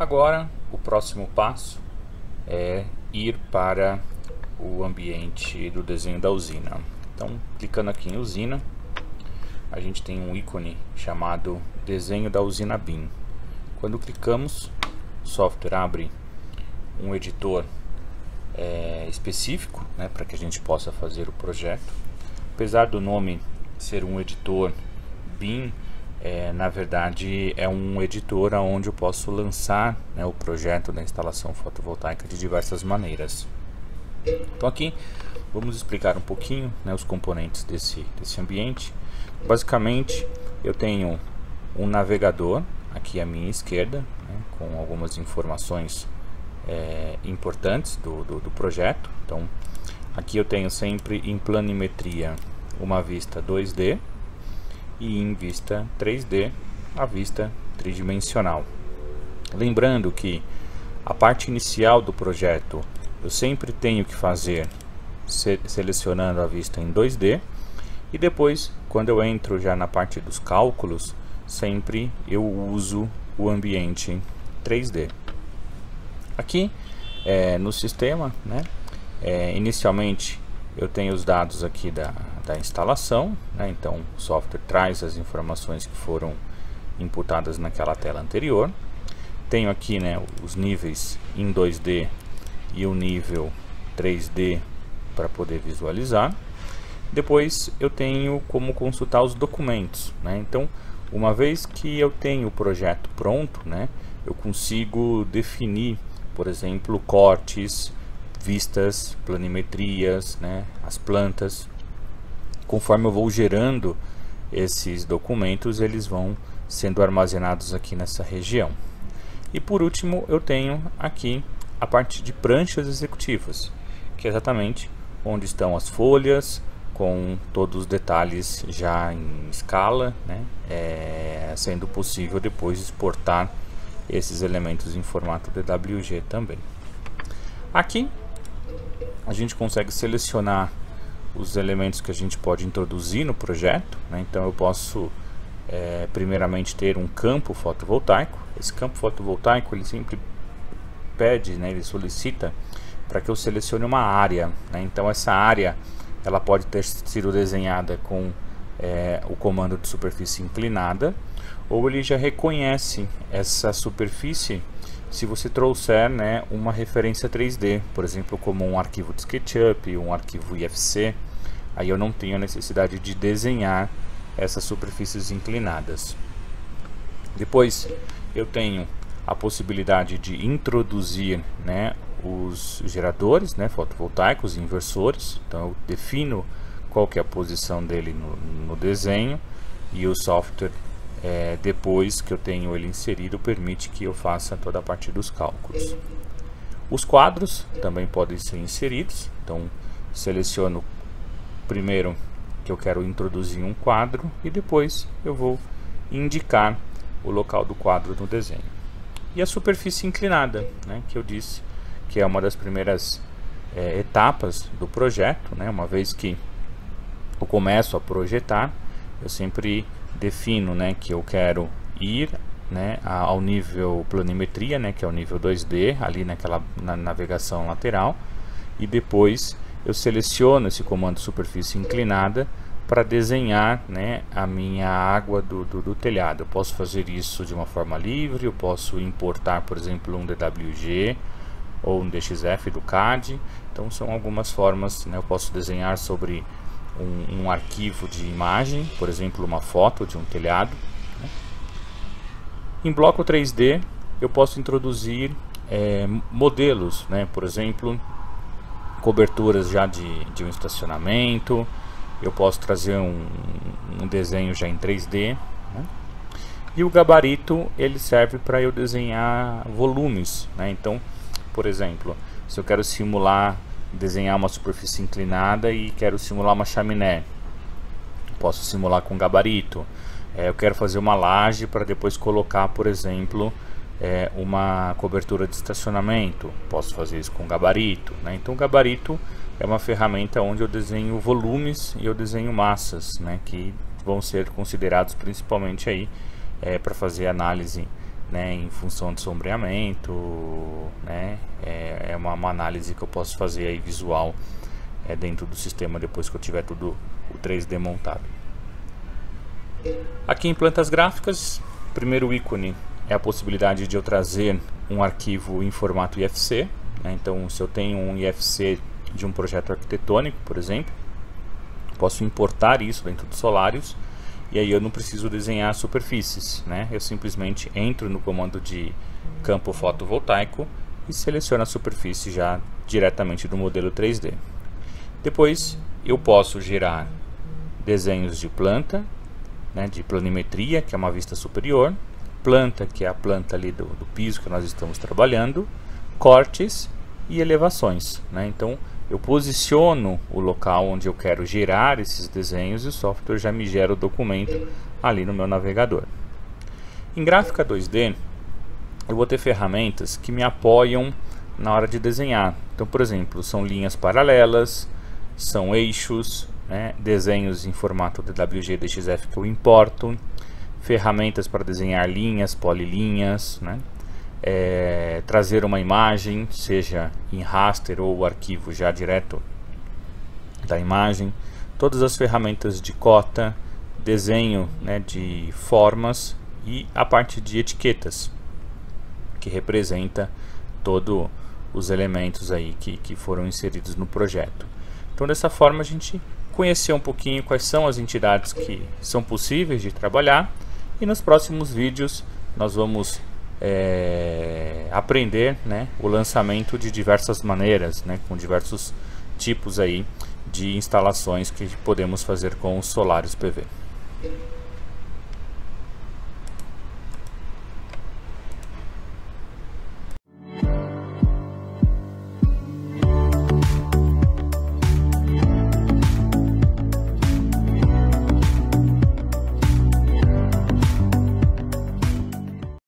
Agora, o próximo passo é ir para o ambiente do desenho da usina. Então, clicando aqui em usina, a gente tem um ícone chamado desenho da usina BIM. Quando clicamos, o software abre um editor específico, né, para que a gente possa fazer o projeto. Apesar do nome ser um editor BIM, na verdade é um editor onde eu posso lançar, né, o projeto da instalação fotovoltaica de diversas maneiras. Então aqui vamos explicar um pouquinho, né, os componentes desse ambiente. Basicamente eu tenho um navegador aqui à minha esquerda, né, com algumas informações importantes do projeto. Então aqui eu tenho sempre em planimetria uma vista 2D e em vista 3D a vista tridimensional. Lembrando que a parte inicial do projeto eu sempre tenho que fazer selecionando a vista em 2D, e depois, quando eu entro já na parte dos cálculos, sempre eu uso o ambiente 3D. Aqui no sistema, né, inicialmente eu tenho os dados aqui da instalação, né, então o software traz as informações que foram imputadas naquela tela anterior. Tenho aqui, né, os níveis em 2D e o nível 3D para poder visualizar. Depois eu tenho como consultar os documentos, né? Então, uma vez que eu tenho o projeto pronto, né, eu consigo definir, por exemplo, cortes, vistas, planimetrias, né, as plantas. Conforme eu vou gerando esses documentos, eles vão sendo armazenados aqui nessa região. E por último, eu tenho aqui a parte de pranchas executivas, que é exatamente onde estão as folhas, com todos os detalhes já em escala, né, sendo possível depois exportar esses elementos em formato DWG também. Aqui a gente consegue selecionar os elementos que a gente pode introduzir no projeto, né? Então eu posso primeiramente ter um campo fotovoltaico. Esse campo fotovoltaico ele sempre pede, né, ele solicita para que eu selecione uma área, né? Então essa área ela pode ter sido desenhada com o comando de superfície inclinada, ou ele já reconhece essa superfície se você trouxer, né, uma referência 3D, por exemplo, como um arquivo de SketchUp, um arquivo IFC. Aí eu não tenho a necessidade de desenhar essas superfícies inclinadas. Depois eu tenho a possibilidade de introduzir, né, os geradores, né, fotovoltaicos, inversores. Então eu defino qual que é a posição dele no desenho, e o software, depois que eu tenho ele inserido, permite que eu faça toda a parte dos cálculos. Os quadros também podem ser inseridos. Então seleciono primeiro que eu quero introduzir um quadro e depois eu vou indicar o local do quadro no desenho. E a superfície inclinada, né, que eu disse que é uma das primeiras etapas do projeto, né? Uma vez que eu começo a projetar, eu sempre defino, né, que eu quero ir, né, ao nível planimetria, né, que é o nível 2D, ali na navegação lateral, e depois eu seleciono esse comando superfície inclinada para desenhar, né, a minha água do telhado. Eu posso fazer isso de uma forma livre, eu posso importar, por exemplo, um DWG ou um DXF do CAD. Então são algumas formas, né? Eu posso desenhar sobre um arquivo de imagem, por exemplo, uma foto de um telhado, né? Em bloco 3D eu posso introduzir modelos, né? Por exemplo, coberturas já de um estacionamento. Eu posso trazer um desenho já em 3D, né? E o gabarito ele serve para eu desenhar volumes, né? Então, por exemplo, se eu quero desenhar uma superfície inclinada e quero simular uma chaminé, posso simular com gabarito. Eu quero fazer uma laje para depois colocar, por exemplo, uma cobertura de estacionamento, posso fazer isso com gabarito, né? Então o gabarito é uma ferramenta onde eu desenho volumes e eu desenho massas, né, que vão ser considerados principalmente aí para fazer análise né, em função de sombreamento, né, é uma análise que eu posso fazer aí visual dentro do sistema depois que eu tiver tudo o 3D montado. Aqui em plantas gráficas, o primeiro ícone é a possibilidade de eu trazer um arquivo em formato IFC, né? Então, se eu tenho um IFC de um projeto arquitetônico, por exemplo, posso importar isso dentro do Solarius, e aí eu não preciso desenhar superfícies, né? Eu simplesmente entro no comando de campo fotovoltaico e seleciono a superfície já diretamente do modelo 3D. Depois eu posso gerar desenhos de planta, né, de planimetria, que é uma vista superior, planta, que é a planta ali do piso que nós estamos trabalhando, cortes e elevações, né? Então eu posiciono o local onde eu quero gerar esses desenhos e o software já me gera o documento ali no meu navegador. Em gráfica 2D, eu vou ter ferramentas que me apoiam na hora de desenhar. Então, por exemplo, são linhas paralelas, são eixos, né, desenhos em formato DWG DXF que eu importo, ferramentas para desenhar linhas, polilinhas, né, trazer uma imagem, seja em raster ou o arquivo já direto da imagem, todas as ferramentas de cota, desenho, né, de formas e a parte de etiquetas, que representa todos os elementos aí que foram inseridos no projeto. Então, dessa forma, a gente conheceu um pouquinho quais são as entidades que são possíveis de trabalhar, e nos próximos vídeos nós vamos aprender, né, o lançamento de diversas maneiras, né, com diversos tipos aí de instalações que podemos fazer com o Solarius PV.